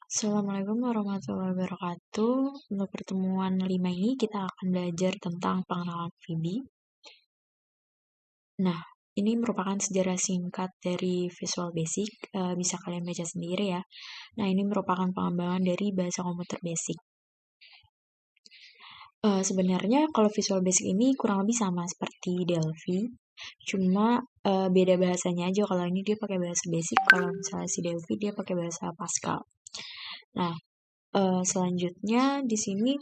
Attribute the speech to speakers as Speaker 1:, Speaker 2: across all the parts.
Speaker 1: Assalamualaikum warahmatullahi wabarakatuh. Untuk pertemuan 5 ini kita akan belajar tentang pengenalan VB. Nah, ini merupakan sejarah singkat dari Visual Basic, bisa kalian baca sendiri ya. Nah, ini merupakan pengembangan dari bahasa komputer basic. Sebenarnya kalau Visual Basic ini kurang lebih sama seperti Delphi, cuma beda bahasanya aja. Kalau ini dia pakai bahasa basic, kalau misalnya si Delphi dia pakai bahasa Pascal. Nah, selanjutnya di sini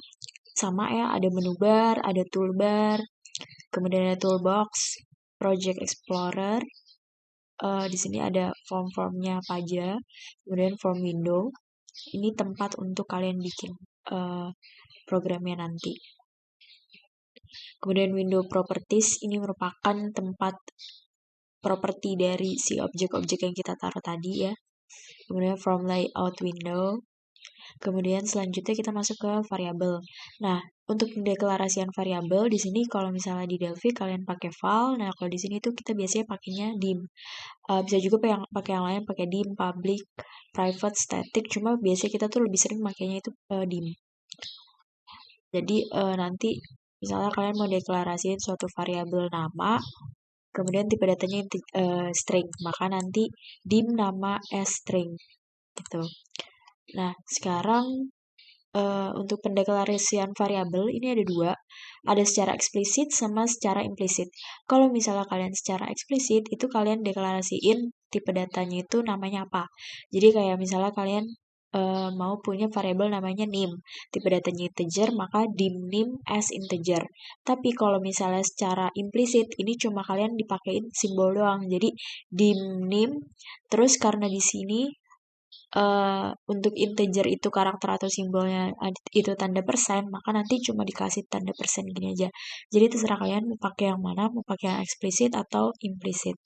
Speaker 1: sama ya, ada menu bar, ada toolbar, kemudian ada toolbox, project explorer. Di sini ada form-formnya apa aja, kemudian form window. Ini tempat untuk kalian bikin programnya nanti. Kemudian window properties ini merupakan tempat properti dari si objek-objek yang kita taruh tadi ya. Kemudian from layout window. Kemudian selanjutnya kita masuk ke variabel. Nah, untuk pendeklarasian variabel di sini kalau misalnya di Delphi kalian pakai val, nah kalau di sini tuh kita biasanya pakainya dim. Bisa juga pakai yang lain, pakai dim, public, private, static. Cuma biasanya kita tuh lebih sering pakainya itu dim. Jadi nanti misalnya kalian mau deklarasiin suatu variabel nama, kemudian tipe datanya string, maka nanti dim nama as string gitu. Nah, sekarang untuk pendeklarasian variabel ini ada dua, ada secara eksplisit sama secara implisit. Kalau misalnya kalian secara eksplisit, itu kalian deklarasiin tipe datanya itu namanya apa. Jadi kayak misalnya kalian mau punya variabel namanya nim, tipe datanya integer, maka dim nim as integer. Tapi kalau misalnya secara implisit, ini cuma kalian dipakein simbol doang. Jadi dim nim, terus karena di sini untuk integer itu karakter atau simbolnya itu tanda persen, maka nanti cuma dikasih tanda persen gini aja. Jadi terserah kalian mau pakai yang mana, mau pakai yang eksplisit atau implisit.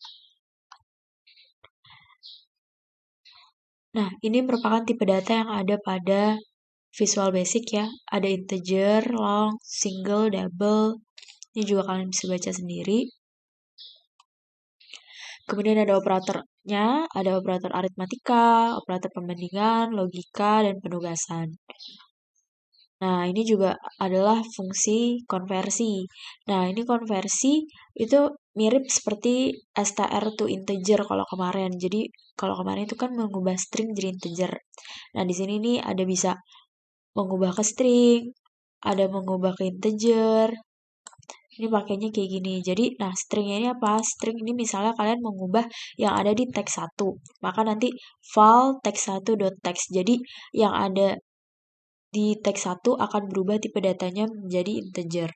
Speaker 1: Nah, ini merupakan tipe data yang ada pada Visual Basic ya. Ada integer, long, single, double. Ini juga kalian bisa baca sendiri. Kemudian ada operatornya, ada operator aritmatika, operator pembandingan, logika, dan penugasan. Nah, ini juga adalah fungsi konversi. Nah, ini konversi itu mirip seperti str to integer kalau kemarin. Jadi, kalau kemarin itu kan mengubah string jadi integer. Nah, di sini nih ada bisa mengubah ke string, ada mengubah ke integer. Ini pakainya kayak gini. Jadi, nah stringnya ini apa? String ini misalnya kalian mengubah yang ada di teks 1. Maka nanti val teks1.text. Jadi, yang ada di teks 1 akan berubah tipe datanya menjadi integer.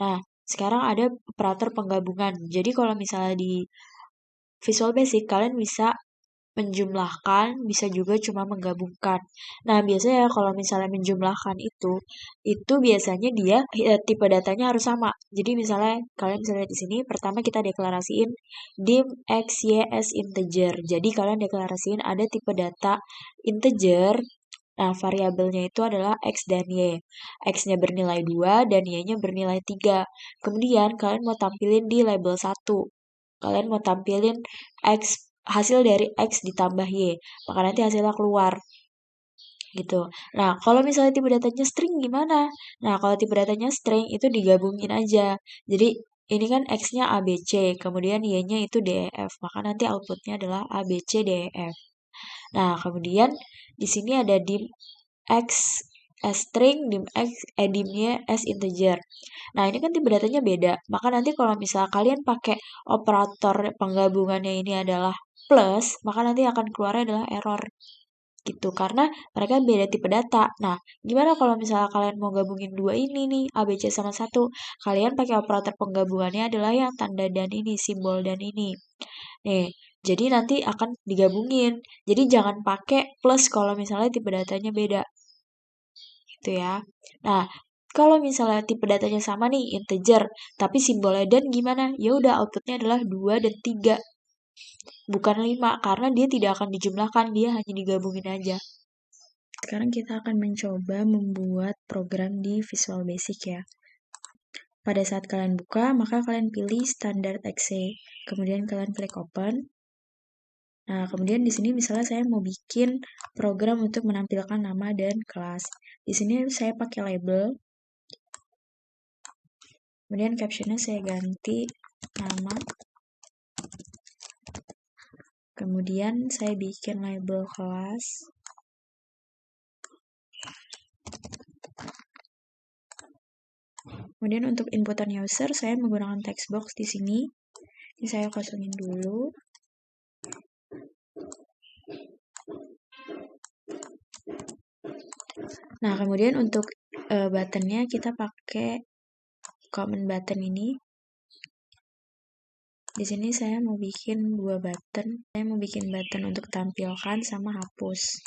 Speaker 1: Nah, sekarang ada operator penggabungan. Jadi kalau misalnya di Visual Basic, kalian bisa menjumlahkan, bisa juga cuma menggabungkan. Nah, biasanya kalau misalnya menjumlahkan itu biasanya dia tipe datanya harus sama. Jadi misalnya kalian bisa lihat di sini, pertama kita deklarasiin dim x, y, as integer. Jadi kalian deklarasiin ada tipe data integer. Nah, variabelnya itu adalah x dan y. X-nya bernilai 2 dan y-nya bernilai 3. Kemudian kalian mau tampilin di label 1. Kalian mau tampilin x, hasil dari x ditambah y. Maka nanti hasilnya keluar. Gitu. Nah, kalau misalnya tipe datanya string gimana? Nah, kalau tipe datanya string itu digabungin aja. Jadi, ini kan x-nya ABC, kemudian y-nya itu DEF. Maka nanti outputnya adalah ABC DEF. Nah, kemudian di sini ada dim x as string, dim x, dimnya as integer. Nah, ini kan tipe datanya beda. Maka nanti kalau misalnya kalian pakai operator penggabungannya ini adalah plus, maka nanti akan keluarnya adalah error. Gitu, karena mereka beda tipe data. Nah, gimana kalau misalnya kalian mau gabungin dua ini nih, ABC sama 1? Kalian pakai operator penggabungannya adalah yang tanda dan ini, simbol dan ini. Nih, jadi nanti akan digabungin. Jadi jangan pakai plus kalau misalnya tipe datanya beda. Gitu ya. Nah, kalau misalnya tipe datanya sama nih, integer, tapi simbolnya dan gimana? Ya udah outputnya adalah 2 dan 3. Bukan 5, karena dia tidak akan dijumlahkan, dia hanya digabungin aja. Sekarang kita akan mencoba membuat program di Visual Basic ya. Pada saat kalian buka, maka kalian pilih standard exe. Kemudian kalian klik open. Nah, kemudian di sini misalnya saya mau bikin program untuk menampilkan nama dan kelas. Di sini saya pakai label. Kemudian captionnya saya ganti nama. Kemudian saya bikin label kelas. Kemudian untuk inputan user saya menggunakan text box di sini. Ini saya kosongin dulu. Nah, kemudian untuk buttonnya kita pakai comment button ini. Di sini saya mau bikin 2 button. Saya mau bikin button untuk tampilkan sama hapus.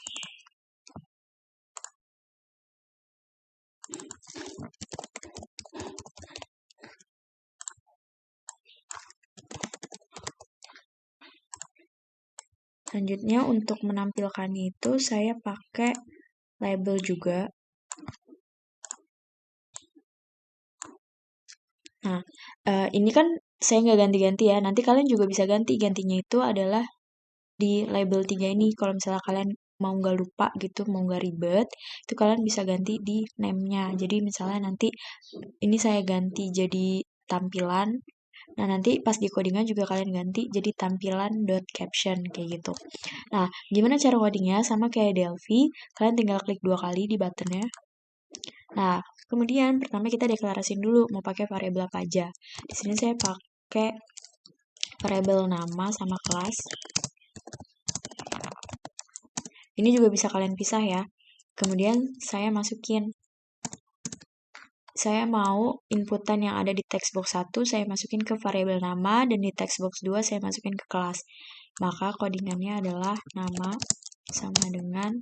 Speaker 1: Selanjutnya untuk menampilkan itu saya pakai label juga. Nah, ini kan saya nggak ganti-ganti ya. Nanti kalian juga bisa ganti. Gantinya itu adalah di label 3 ini. Kalau misalnya kalian mau nggak lupa gitu, mau nggak ribet, itu kalian bisa ganti di name-nya. Jadi misalnya nanti ini saya ganti jadi tampilan. Nah, nanti pas di codingan juga kalian ganti jadi tampilan.caption kayak gitu. Nah, gimana cara codingnya? Sama kayak Delphi, kalian tinggal klik 2 kali di buttonnya. Nah, kemudian pertama kita deklarasiin dulu mau pakai variabel apa aja. Di sini saya pakai variabel nama sama kelas. Ini juga bisa kalian pisah ya. Kemudian saya masukin. Saya mau inputan yang ada di text box 1 saya masukin ke variabel nama dan di text box 2 saya masukin ke kelas. Maka codingannya adalah nama sama dengan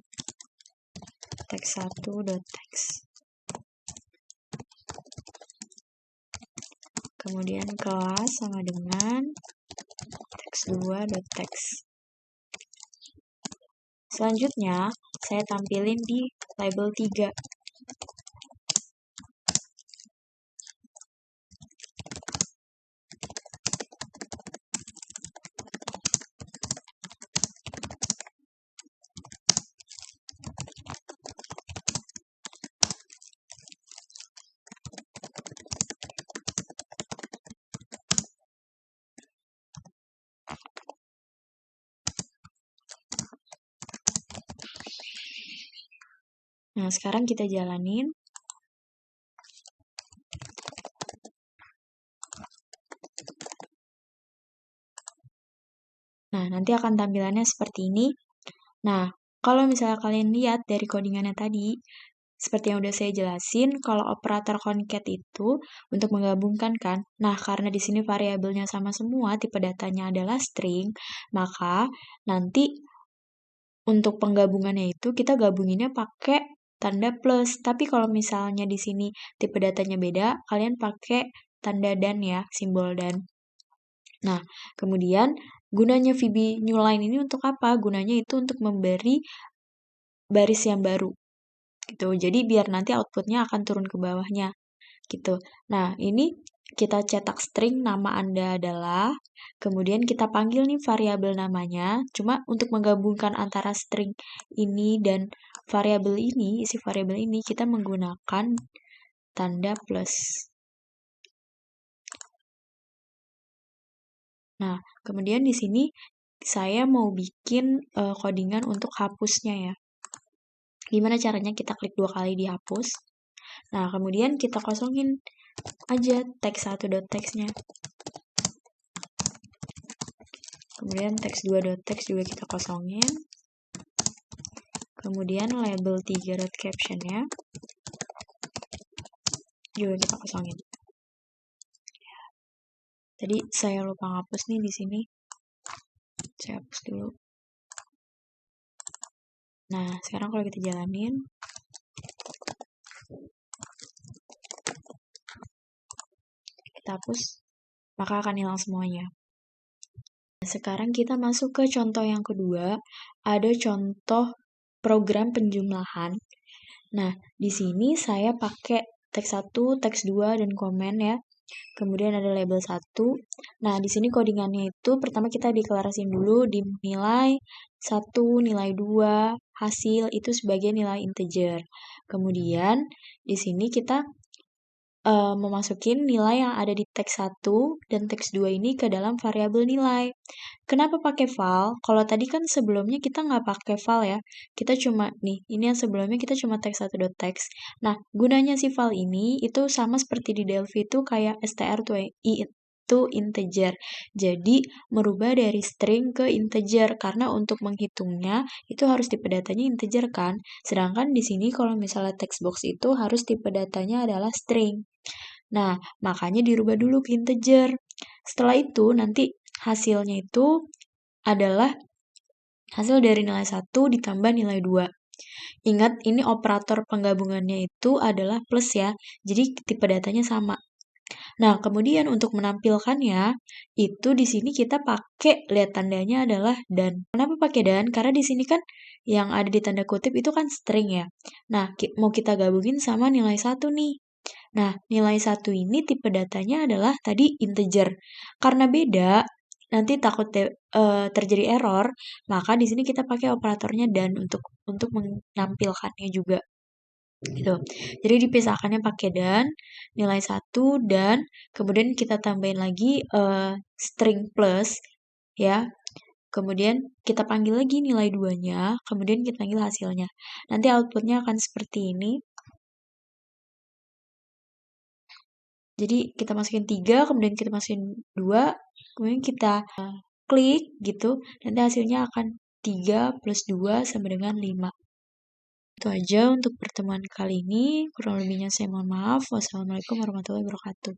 Speaker 1: text1.text. Kemudian kelas sama dengan text2.text. Selanjutnya, saya tampilin di label 3. Nah, sekarang kita jalanin. Nah, nanti akan tampilannya seperti ini. Nah, kalau misalnya kalian lihat dari codingannya tadi, seperti yang udah saya jelasin, kalau operator concat itu untuk menggabungkan kan. Nah, karena di sini variabelnya sama semua, tipe datanya adalah string, maka nanti untuk penggabungannya itu kita gabunginnya pakai tanda plus. Tapi kalau misalnya di sini tipe datanya beda, kalian pakai tanda dan ya, simbol dan. Nah, kemudian gunanya VB new line ini untuk apa? Gunanya itu untuk memberi baris yang baru. Gitu. Jadi biar nanti outputnya akan turun ke bawahnya. Gitu. Nah, ini kita cetak string nama Anda adalah, kemudian kita panggil nih variabel namanya, cuma untuk menggabungkan antara string ini dan variabel ini, isi variabel ini, kita menggunakan tanda plus. Nah, kemudian di sini saya mau bikin codingan untuk hapusnya ya. Gimana caranya? Kita klik 2 kali di hapus. Nah, kemudian kita kosongin aja text1.text-nya. Kemudian text2.text juga kita kosongin. Kemudian label 3.caption-nya juga kita kosongin. Tadi saya lupa ngapus nih di sini. Saya hapus dulu. Nah, sekarang kalau kita jalanin, kita hapus, maka akan hilang semuanya. Sekarang kita masuk ke contoh yang kedua. Ada contoh program penjumlahan. Nah, di sini saya pakai teks 1, teks 2, dan komen ya. kemudian ada label 1. Nah, di sini codingannya itu pertama kita deklarasiin dulu di nilai 1, nilai 2, hasil itu sebagai nilai integer. Kemudian di sini kita memasukin nilai yang ada di teks 1 dan teks 2 ini ke dalam variabel nilai. Kenapa pakai val? Kalau tadi kan sebelumnya kita nggak pakai val ya. Kita cuma, nih, ini yang sebelumnya kita cuma teks1.txt. Nah, gunanya si val ini itu sama seperti di Delphi itu kayak str to integer. Jadi, merubah dari string ke integer karena untuk menghitungnya itu harus tipe datanya integer kan. Sedangkan di sini kalau misalnya text box itu harus tipe datanya adalah string. Nah, makanya dirubah dulu ke integer. Setelah itu nanti hasilnya itu adalah hasil dari nilai 1 ditambah nilai 2. Ingat, ini operator penggabungannya itu adalah plus ya. Jadi tipe datanya sama. Nah, kemudian untuk menampilkannya, itu di sini kita pakai, lihat tandanya adalah dan. Kenapa pakai dan? Karena di sini kan yang ada di tanda kutip itu kan string ya. Nah, mau kita gabungin sama nilai 1 nih. Nah, nilai 1 ini tipe datanya adalah tadi integer. Karena beda, nanti takut terjadi error, maka di sini kita pakai operatornya dan untuk menampilkannya juga. Gitu. Jadi dipisahkannya pakai dan, nilai 1 dan, kemudian kita tambahin lagi string plus, ya. Kemudian kita panggil lagi nilai 2-nya, kemudian kita panggil hasilnya. Nanti outputnya akan seperti ini. Jadi kita masukin 3, kemudian kita masukin 2, kemudian kita klik gitu, nanti hasilnya akan 3 plus 2 sama dengan 5. Itu aja untuk pertemuan kali ini, kurang lebihnya saya mohon maaf. Wassalamualaikum warahmatullahi wabarakatuh.